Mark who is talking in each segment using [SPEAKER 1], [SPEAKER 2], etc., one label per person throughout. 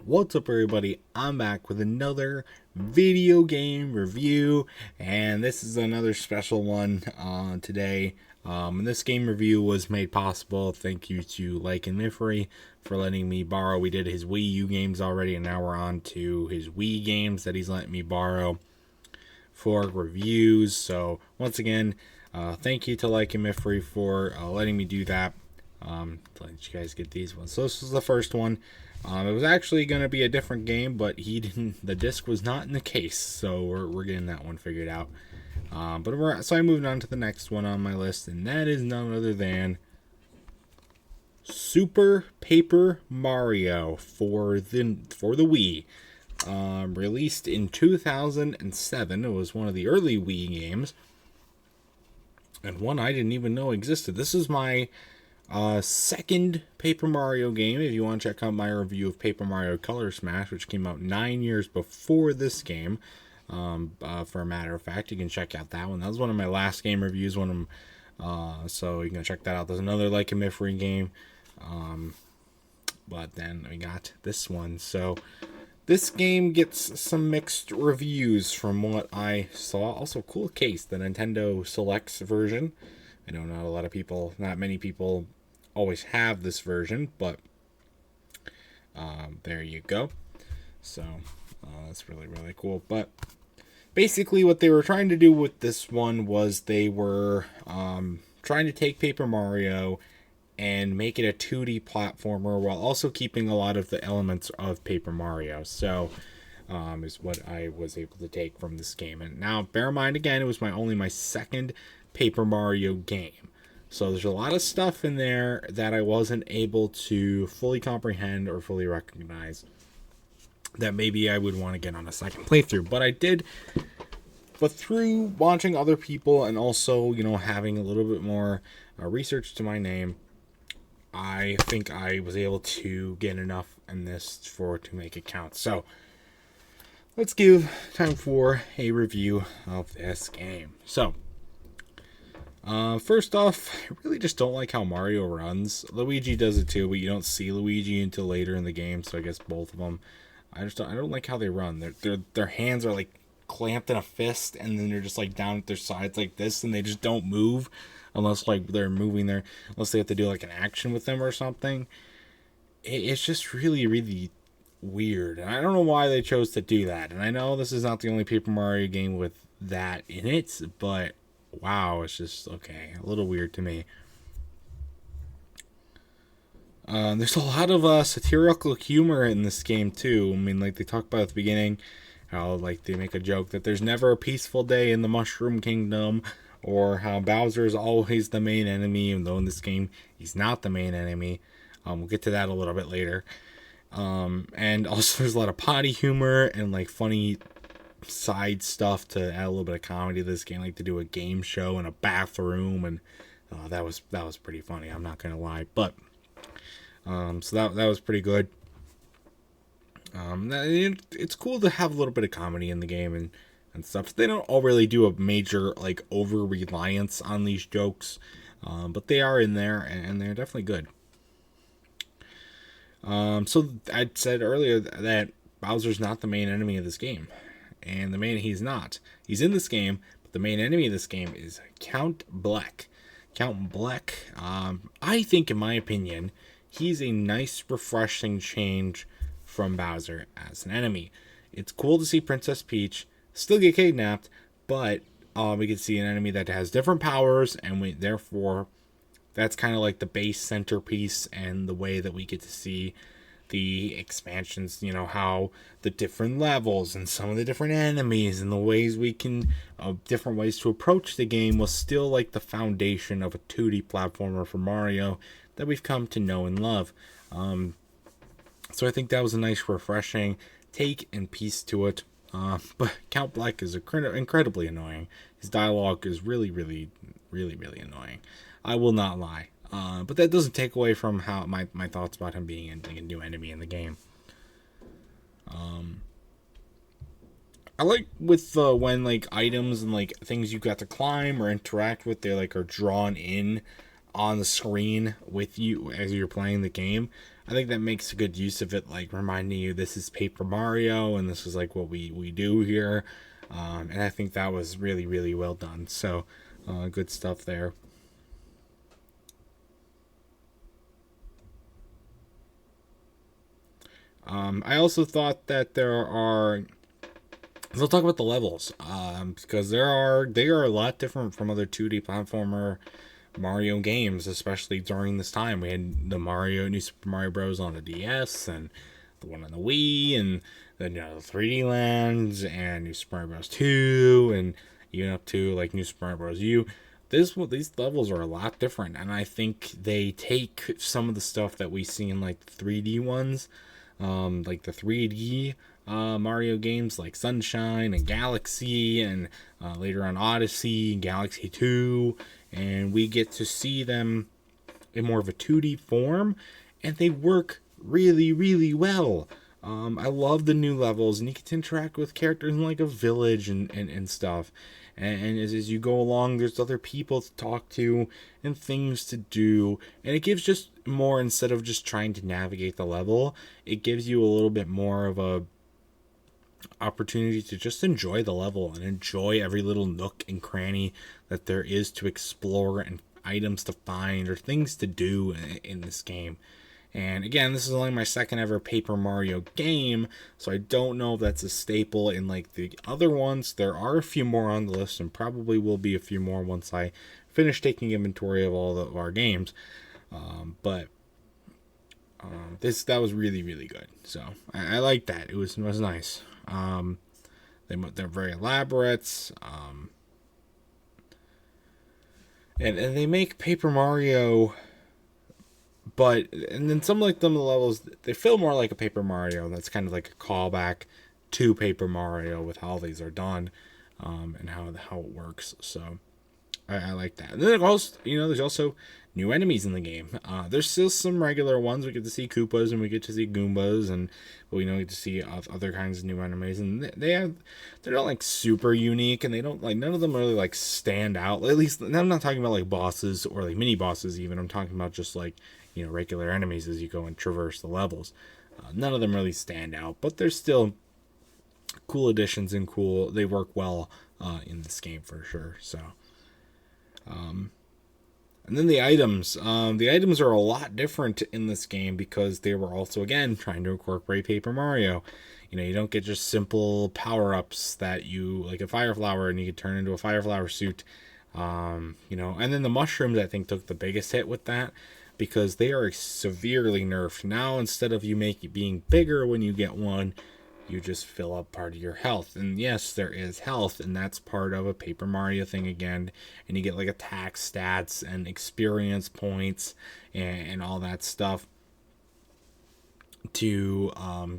[SPEAKER 1] What's up, everybody? I'm back with another video game review, and this is another special one today. And this game review was made possible thank you to LikunMiffery for letting me borrow. We did his Wii U games already, and now we're on to his Wii games that he's letting me borrow for reviews. So once again, thank you to LikunMiffery for letting me do that. To let you guys get these ones. So this was the first one. It was actually going to be a different game, but the disc was not in the case, so we're getting that one figured out. So I moved on to the next one on my list, and that is none other than Super Paper Mario for the Wii. Released in 2007. It was one of the early Wii games, and one I didn't even know existed. This is my second Paper Mario game. If you want to check out my review of Paper Mario Color Smash, which came out 9 years before this game, for a matter of fact, you can check out that one. That was one of my last game reviews. So you can check that out. There's another LikunMiffery game, but then we got this one. So this game gets some mixed reviews from what I saw. Also, cool case, the Nintendo Selects version. I know not many people always have this version, but there you go. So that's really, really cool. But basically what they were trying to do with this one was they were trying to take Paper Mario and make it a 2D platformer while also keeping a lot of the elements of Paper Mario. So is what I was able to take from this game. And now bear in mind, again, it was only my second Paper Mario game. So there's a lot of stuff in there that I wasn't able to fully comprehend or fully recognize that maybe I would want to get on a second playthrough. But I did. But through watching other people and also, having a little bit more research to my name, I think I was able to get enough in this to make it count. So let's give time for a review of this game. So first off, I really just don't like how Mario runs. Luigi does it too, but you don't see Luigi until later in the game, so I guess both of them. I don't like how they run. Their hands are like clamped in a fist, and then they're just like down at their sides like this, and they just don't move unless they're moving unless they have to do like an action with them or something. It's just really, really weird, and I don't know why they chose to do that. And I know this is not the only Paper Mario game with that in it, but wow, it's just a little weird to me. There's a lot of satirical humor in this game too. I mean, like they talk about at the beginning, how they make a joke that there's never a peaceful day in the Mushroom Kingdom, or how Bowser is always the main enemy, even though in this game he's not the main enemy. We'll get to that a little bit later. And also there's a lot of potty humor and funny side stuff to add a little bit of comedy to this game, like to do a game show in a bathroom, and that was pretty funny, I'm not gonna lie. But so that was pretty good. It's cool to have a little bit of comedy in the game and stuff. They don't all really do a major over reliance on these jokes, but they are in there, and they're definitely good. So I said earlier that Bowser's not the main enemy of this game. And he's not. He's in this game, but the main enemy of this game is Count Bleck. Count Bleck, I think, in my opinion, he's a nice, refreshing change from Bowser as an enemy. It's cool to see Princess Peach still get kidnapped, but we can see an enemy that has different powers, and therefore, that's kind of like the base centerpiece and the way that we get to see the expansions, how the different levels and some of the different enemies and the ways we can, different ways to approach the game was still the foundation of a 2D platformer for Mario that we've come to know and love. So I think that was a nice, refreshing take and piece to it. But Count Bleck is incredibly annoying. His dialogue is really, really, really, really annoying. I will not lie. But that doesn't take away from how my thoughts about him being a new enemy in the game. I like with when items and things you got to climb or interact with, they are drawn in on the screen with you as you're playing the game. I think that makes a good use of it, like reminding you this is Paper Mario and this is like what we do here. And I think that was really, really well done. So good stuff there. I also thought that there are. Let's talk about the levels, because they are a lot different from other 2D platformer Mario games, especially during this time. We had the New Super Mario Bros. On the DS, and the one on the Wii, and then the 3D lands, and New Super Mario Bros. 2, and even up to like New Super Mario Bros. U. These levels are a lot different, and I think they take some of the stuff that we see in like the 3D ones, like the 3D Mario games like Sunshine and Galaxy, and later on Odyssey and Galaxy 2, and we get to see them in more of a 2D form, and they work really, really well. I love the new levels, and you get to interact with characters in like a village and stuff. And as you go along, there's other people to talk to and things to do. And it gives just more, instead of just trying to navigate the level, it gives you a little bit more of a opportunity to just enjoy the level and enjoy every little nook and cranny that there is to explore and items to find or things to do in this game. And again, this is only my second ever Paper Mario game, so I don't know if that's a staple in like the other ones. There are a few more on the list, and probably will be a few more once I finish taking inventory of all of our games. But that was really, really good. So I like that. It was nice. They're very elaborate. And they make Paper Mario, and then some like them levels, they feel more like a Paper Mario. That's kind of like a callback to Paper Mario with how these are done, and how it works. So I like that. And then also, there's also new enemies in the game. There's still some regular ones. We get to see Koopas and we get to see Goombas, and we get to see other kinds of new enemies. And they're not like super unique, and they don't like, none of them really like stand out. At least I'm not talking about like bosses or like mini bosses even. I'm talking about just like regular enemies as you go and traverse the levels. None of them really stand out, but they're still cool additions and cool. They work well in this game for sure. So. And then the items. The items are a lot different in this game because they were also, again, trying to incorporate Paper Mario. You don't get just simple power-ups that you, like a fire flower, and you can turn into a fire flower suit. And then the mushrooms, I think, took the biggest hit with that because they are severely nerfed. Now, instead of you being bigger when you get one, you just fill up part of your health. And yes, there is health, and that's part of a Paper Mario thing again. And you get like attack stats and experience points and all that stuff to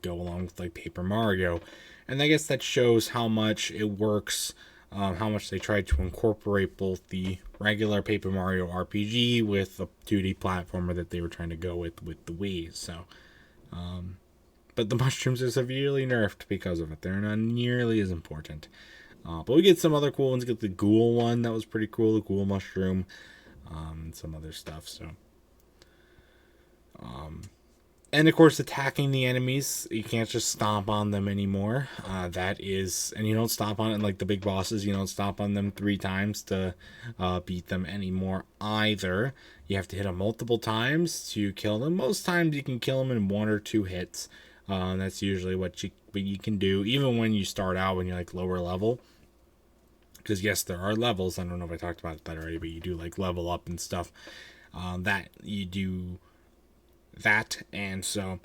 [SPEAKER 1] go along with like Paper Mario. And I guess that shows how much it works, how much they tried to incorporate both the regular Paper Mario RPG with the 2D platformer that they were trying to go with the Wii. So, but the mushrooms are severely nerfed because of it. They're not nearly as important. But we get some other cool ones. We get the ghoul one. That was pretty cool. The ghoul mushroom. And some other stuff. So. And of course, attacking the enemies. You can't just stomp on them anymore. And you don't stomp on it like the big bosses. You don't stomp on them 3 times to beat them anymore either. You have to hit them multiple times to kill them. Most times you can kill them in 1 or 2 hits. That's usually what you can do, even when you start out when you're like lower level. Because yes, there are levels. I don't know if I talked about that already, but you do like level up and stuff. That you do that, and so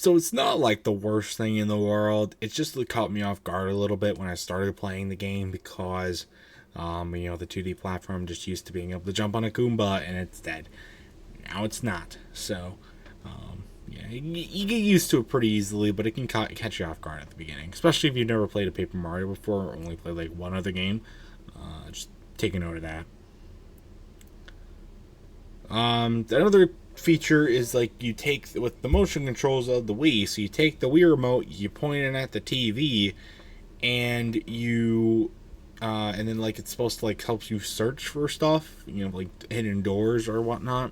[SPEAKER 1] it's not like the worst thing in the world. It just caught me off guard a little bit when I started playing the game because the 2D platform just used to being able to jump on a Goomba and it's dead. Now it's not. So you get used to it pretty easily, but it can catch you off guard at the beginning, especially if you've never played a Paper Mario before or only played like one other game. Just take a note of that. Another feature is like you take with the motion controls of the Wii, so you take the Wii remote, you point it at the TV, and you and then like it's supposed to like help you search for stuff, like hidden doors or whatnot.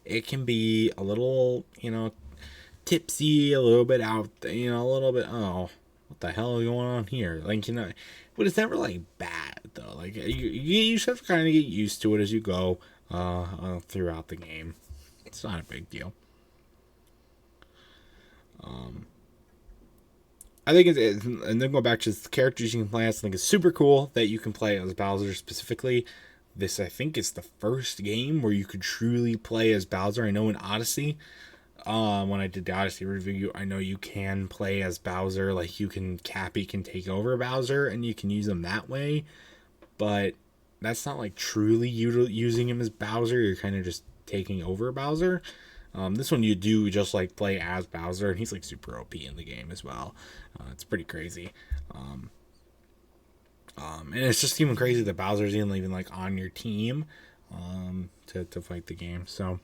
[SPEAKER 1] it can be a little, tipsy, a little bit out, a little bit, oh, what the hell is going on here? Like, but it's never like bad though. Like you just have to kind of get used to it as you go throughout the game. It's not a big deal. I think and then go back to the characters you can play as. I think it's super cool that you can play as Bowser specifically. This, I think, is the first game where you could truly play as Bowser. I know in Odyssey, when I did the Odyssey review, I know you can play as Bowser. Like, Cappy can take over Bowser, and you can use him that way. But that's not, like, truly using him as Bowser. You're kind of just taking over Bowser. This one you do just, like, play as Bowser, and he's, like, super OP in the game as well. It's pretty crazy. And it's just even crazy that Bowser's even like, on your team to fight the game. So...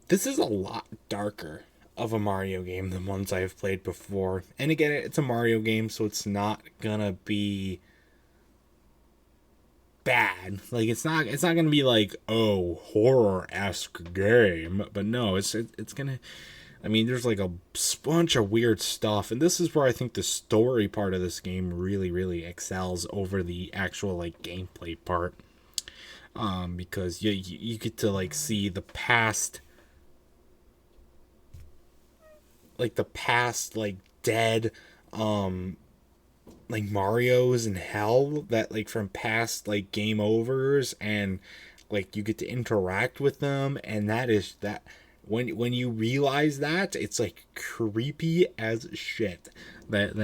[SPEAKER 1] this is a lot darker of a Mario game than ones I've played before. And again, it's a Mario game, so it's not gonna be bad. Like, it's not gonna be like, oh, horror-esque game. But no, it's gonna... I mean, there's like a bunch of weird stuff, and this is where I think the story part of this game really, really excels over the actual, like, gameplay part. Because you get to, like, see the past, like, dead, like, Marios in hell that, like, from past, like, game overs, and, like, you get to interact with them, and that when you realize that, it's, like, creepy as shit that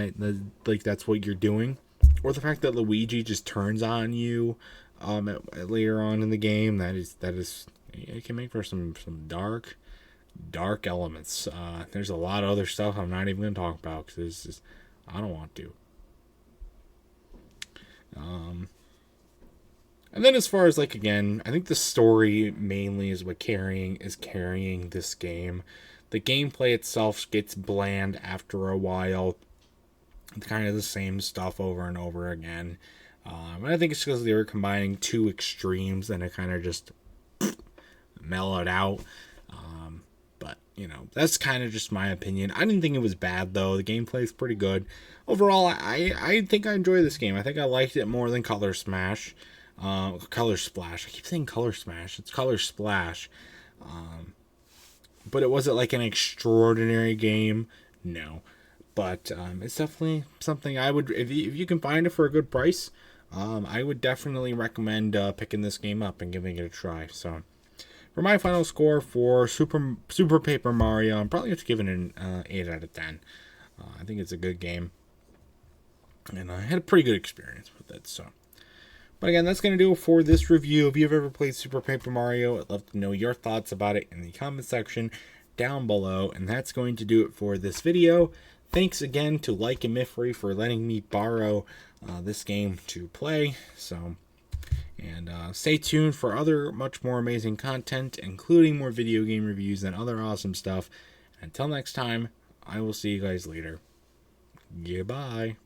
[SPEAKER 1] like, that's what you're doing. Or the fact that Luigi just turns on you later on in the game, that is it can make for some dark elements. There's a lot of other stuff I'm not even going to talk about because I don't want to. And then as far as, like, again, I think the story mainly is what carrying this game. The gameplay itself gets bland after a while. It's kind of the same stuff over and over again. And I think it's because they were combining two extremes and it kind of just mellowed out. But, that's kind of just my opinion. I didn't think it was bad, though. The gameplay is pretty good. Overall, I think I enjoy this game. I think I liked it more than Color Smash. Color Splash. I keep saying Color Smash. It's Color Splash. But it wasn't like an extraordinary game. No. But it's definitely something I would... If you can find it for a good price... I would definitely recommend picking this game up and giving it a try. So, for my final score for Super Paper Mario, I'm probably going to give it an 8 out of 10. I think it's a good game. And I had a pretty good experience with it. So, but again, that's going to do it for this review. If you've ever played Super Paper Mario, I'd love to know your thoughts about it in the comment section down below. And that's going to do it for this video. Thanks again to LikunMiffery for letting me borrow this game to play. So, and stay tuned for other much more amazing content, including more video game reviews and other awesome stuff. Until next time, I will see you guys later. Goodbye.